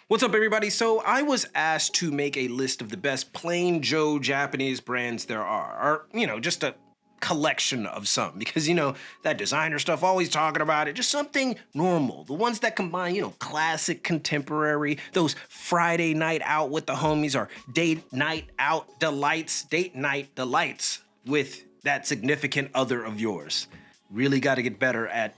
What's up, everybody? So I was asked to make a list of the best plain Joe Japanese brands there are, or, just a collection of some, because, that designer stuff, always talking about it, just something normal. The ones that combine, classic, contemporary, those Friday night out with the homies or date night delights with that significant other of yours. Really got to get better at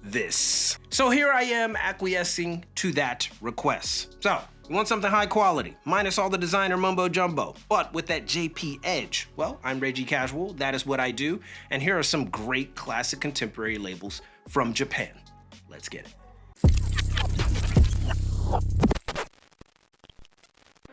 this. So here I am acquiescing to that request. So, you want something high quality, minus all the designer mumbo jumbo, but with that JP edge? Well, I'm Reggie Casual, that is what I do, and here are some great classic contemporary labels from Japan. Let's get it.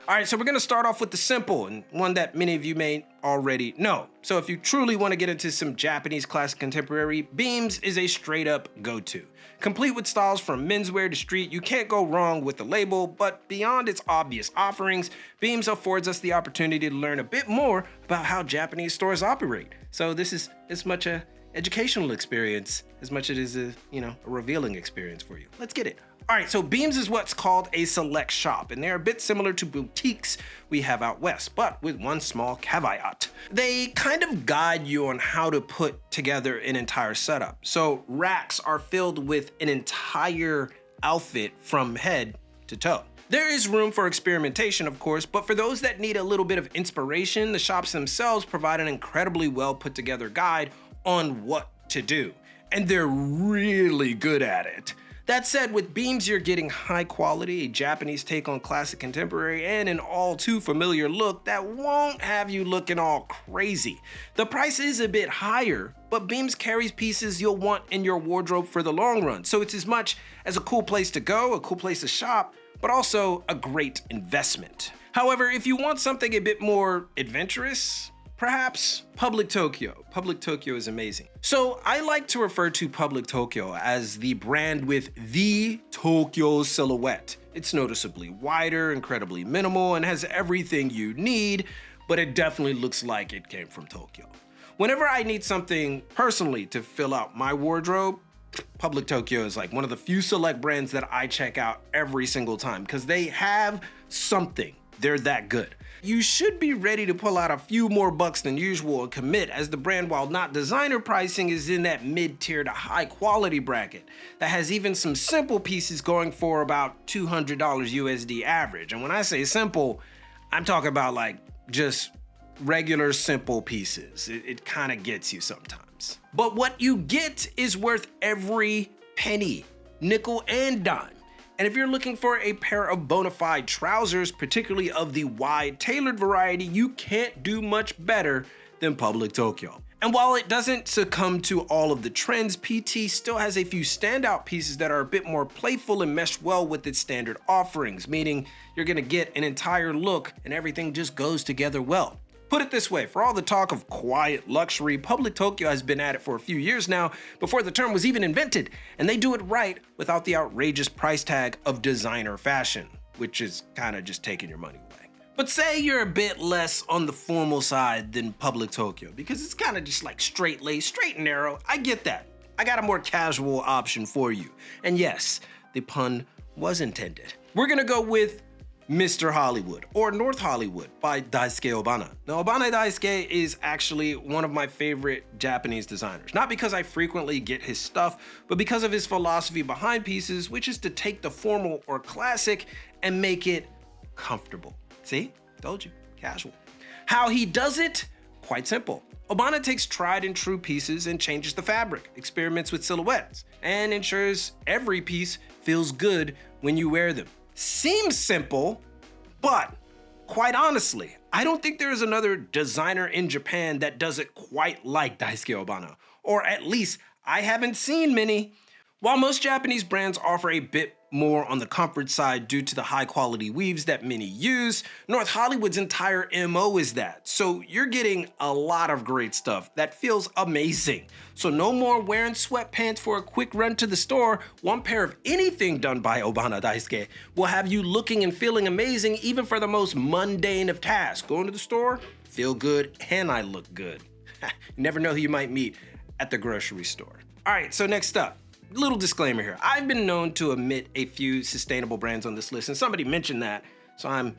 All right, so we're gonna start off with the simple, and one that many of you may already know. So if you truly wanna get into some Japanese classic contemporary, Beams is a straight up go-to. Complete with styles from menswear to street, you can't go wrong with the label, but beyond its obvious offerings, Beams affords us the opportunity to learn a bit more about how Japanese stores operate. So this is as much a educational experience as much as it is a revealing experience for you. Let's get it. All right, so Beams is what's called a select shop, and they're a bit similar to boutiques we have out west, but with one small caveat. They kind of guide you on how to put together an entire setup. So racks are filled with an entire outfit from head to toe. There is room for experimentation, of course, but for those that need a little bit of inspiration, the shops themselves provide an incredibly well put together guide on what to do, and they're really good at it. That said, with Beams, you're getting high quality, a Japanese take on classic contemporary, and an all too familiar look that won't have you looking all crazy. The price is a bit higher, but Beams carries pieces you'll want in your wardrobe for the long run. So it's as much as a cool place to go, a cool place to shop, but also a great investment. However, if you want something a bit more adventurous, perhaps Public Tokyo. Public Tokyo is amazing. So I like to refer to Public Tokyo as the brand with the Tokyo silhouette. It's noticeably wider, incredibly minimal, and has everything you need, but it definitely looks like it came from Tokyo. Whenever I need something personally to fill out my wardrobe, Public Tokyo is like one of the few select brands that I check out every single time because they have something. They're that good. You should be ready to pull out a few more bucks than usual and commit, as the brand, while not designer pricing, is in that mid-tier to high quality bracket that has even some simple pieces going for about $200 USD average. And when I say simple, I'm talking about like just regular simple pieces. It kind of gets you sometimes. But what you get is worth every penny, nickel and dime. And if you're looking for a pair of bona fide trousers, particularly of the wide tailored variety, you can't do much better than Public Tokyo. And while it doesn't succumb to all of the trends, PT still has a few standout pieces that are a bit more playful and mesh well with its standard offerings, meaning you're gonna get an entire look and everything just goes together well. Put it this way, for all the talk of quiet luxury, Public Tokyo has been at it for a few years now, before the term was even invented, and they do it right without the outrageous price tag of designer fashion, which is kind of just taking your money away. But say you're a bit less on the formal side than Public Tokyo, because it's kind of just like straight lace, straight and narrow. I get that. I got a more casual option for you. And yes, the pun was intended. We're gonna go with Mr. Hollywood, or North Hollywood by Daisuke Obana. Now, Obana Daisuke is actually one of my favorite Japanese designers, not because I frequently get his stuff, but because of his philosophy behind pieces, which is to take the formal or classic and make it comfortable. See? Told you, casual. How he does it? Quite simple. Obana takes tried and true pieces and changes the fabric, experiments with silhouettes, and ensures every piece feels good when you wear them. Seems simple, but quite honestly, I don't think there is another designer in Japan that does it quite like Daisuke Obana, or at least I haven't seen many. While most Japanese brands offer a bit more on the comfort side due to the high quality weaves that many use, North Hollywood's entire MO is that. So you're getting a lot of great stuff that feels amazing. So no more wearing sweatpants for a quick run to the store. One pair of anything done by Obana Daisuke will have you looking and feeling amazing even for the most mundane of tasks. Going to the store, feel good, and I look good. You never know who you might meet at the grocery store. All right, so next up, little disclaimer here. I've been known to omit a few sustainable brands on this list, and somebody mentioned that, so I'm,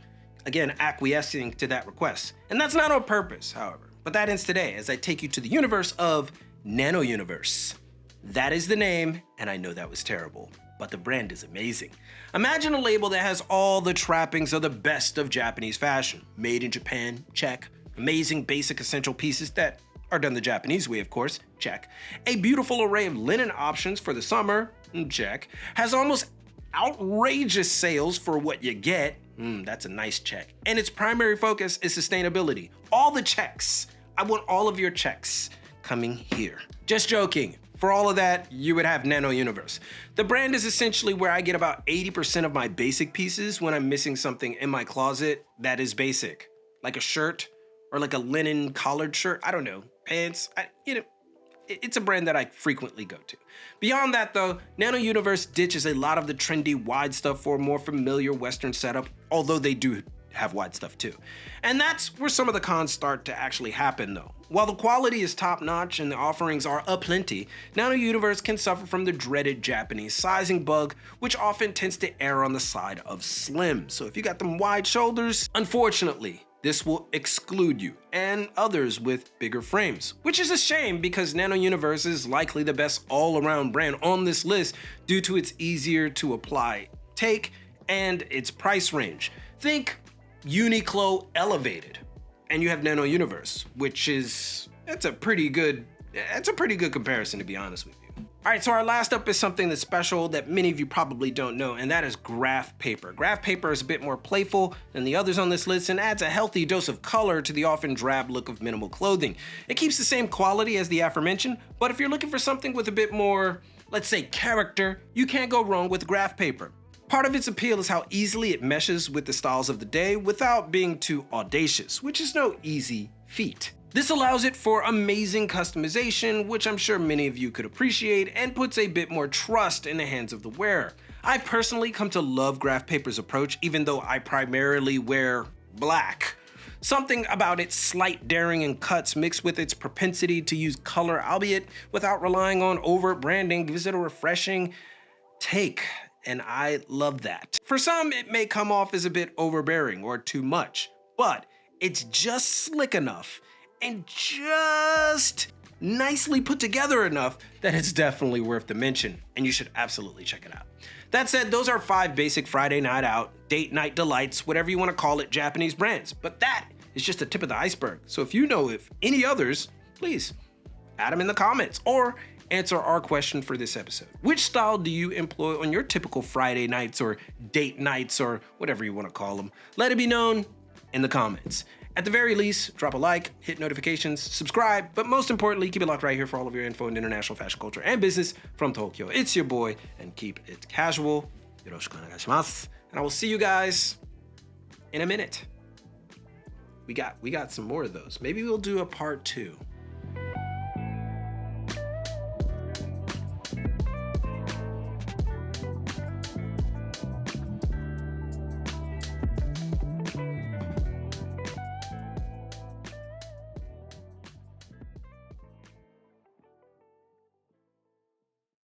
again, acquiescing to that request. And that's not on purpose, however, but that ends today as I take you to the universe of Nanouniverse. That is the name, and I know that was terrible, but the brand is amazing. Imagine a label that has all the trappings of the best of Japanese fashion. Made in Japan, check. Amazing basic essential pieces that are done the Japanese way, of course, check. A beautiful array of linen options for the summer, check. Has almost outrageous sales for what you get, that's a nice check. And its primary focus is sustainability. All the checks. I want all of your checks coming here. Just joking. For all of that, you would have Nanouniverse. The brand is essentially where I get about 80% of my basic pieces when I'm missing something in my closet that is basic, like a shirt or like a linen collared shirt. I don't know, pants. It's a brand that I frequently go to. Beyond that though, Nanouniverse ditches a lot of the trendy wide stuff for a more familiar Western setup, although they do have wide stuff too. And that's where some of the cons start to actually happen though. While the quality is top notch and the offerings are aplenty, Nanouniverse can suffer from the dreaded Japanese sizing bug, which often tends to err on the side of slim. So if you got them wide shoulders, unfortunately, this will exclude you and others with bigger frames, which is a shame because Nanouniverse is likely the best all-around brand on this list due to its easier to apply take and its price range. Think Uniqlo elevated, and you have Nanouniverse, which is, that's a pretty good comparison, to be honest with you. All right, so our last up is something that's special that many of you probably don't know, and that is graph paper. Graph paper is a bit more playful than the others on this list and adds a healthy dose of color to the often drab look of minimal clothing. It keeps the same quality as the aforementioned, but if you're looking for something with a bit more, let's say, character, you can't go wrong with graph paper. Part of its appeal is how easily it meshes with the styles of the day without being too audacious, which is no easy feat. This allows it for amazing customization, which I'm sure many of you could appreciate, and puts a bit more trust in the hands of the wearer. I've personally come to love graph paper's approach, even though I primarily wear black. Something about its slight daring and cuts mixed with its propensity to use color, albeit without relying on overt branding, gives it a refreshing take. And I love that. For some, it may come off as a bit overbearing or too much, but it's just slick enough and just nicely put together enough that it's definitely worth the mention, and you should absolutely check it out. That said, those are 5 basic Friday night out, date night delights, whatever you want to call it, Japanese brands. But that is just the tip of the iceberg. So if you know of any others, please add them in the comments or answer our question for this episode. Which style do you employ on your typical Friday nights or date nights or whatever you want to call them? Let it be known in the comments. At the very least, drop a like, hit notifications, subscribe, but most importantly, keep it locked right here for all of your info in international fashion culture and business from Tokyo. It's your boy, and keep it casual. Yoroshiku onegaishimasu. And I will see you guys in a minute. We got some more of those. Maybe we'll do a part 2.